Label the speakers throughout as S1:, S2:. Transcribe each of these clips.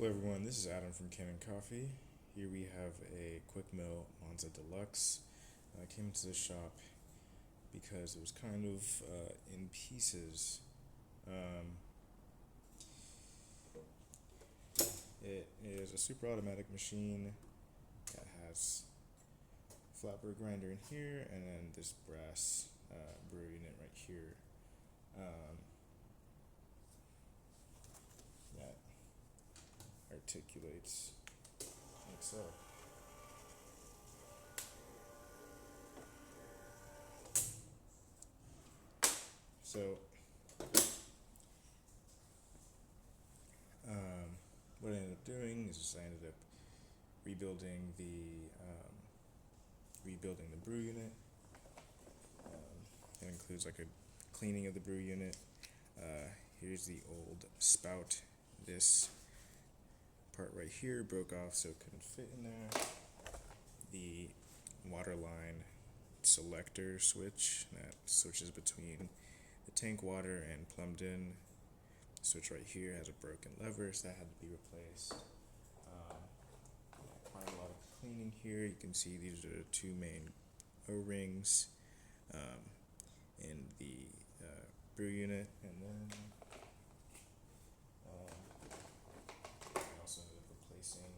S1: Hello everyone, this is Adam from Kanen Coffee. Here we have a quick mill Monza Deluxe. I came into the shop because it was kind of in pieces. It is a super automatic machine that has a flatbed grinder in here and then this brass brew unit right here. That articulates like so. So, what I ended up doing is I ended up rebuilding the brew unit. That includes like a cleaning of the brew unit. Here's the old spout. This part right here broke off, so it couldn't fit in there. The water line selector switch that switches between the tank water and plumbed in. The switch right here has a broken lever, so that had to be replaced. Quite a lot of cleaning here. You can see these are the two main O-rings in the brew unit, and then I also ended up replacing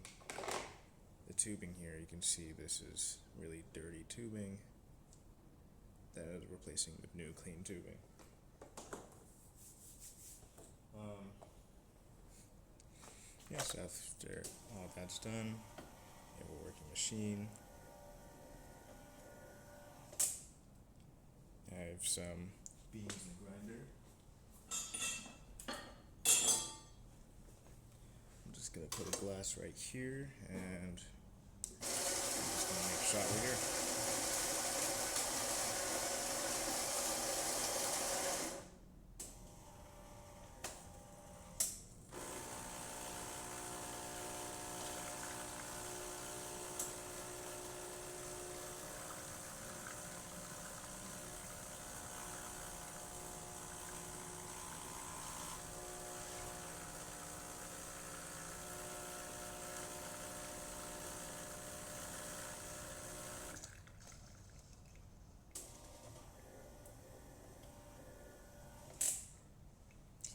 S1: the tubing here. You can see this is really dirty tubing that I ended up replacing with new clean tubing. So after all that's done, you have a working machine. I have some beans in the grinder. I'm just going to put a glass right here, and I'm just going to make a shot right here.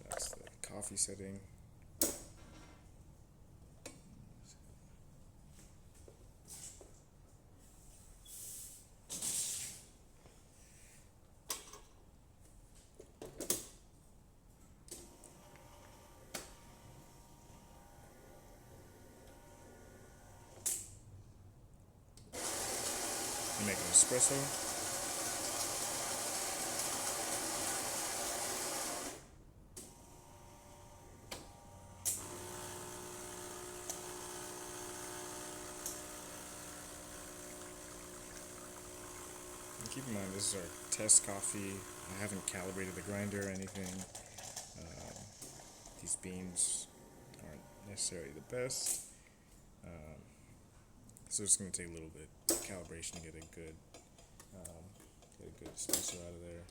S1: That's the coffee setting. I'm making an espresso. Keep in mind, this is our test coffee. I haven't calibrated the grinder or anything. These beans aren't necessarily the best. So it's going to take a little bit of calibration to get a good espresso out of there.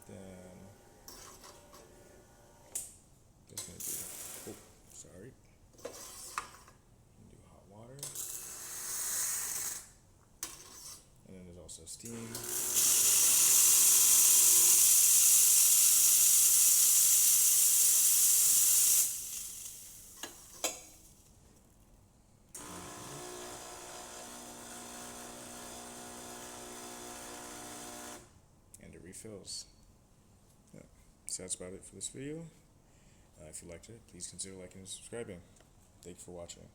S1: Then just going to do hot water. And then there's also steam. And it refills. Yeah. So that's about it for this video. If you liked it, please consider liking and subscribing. Thank you for watching.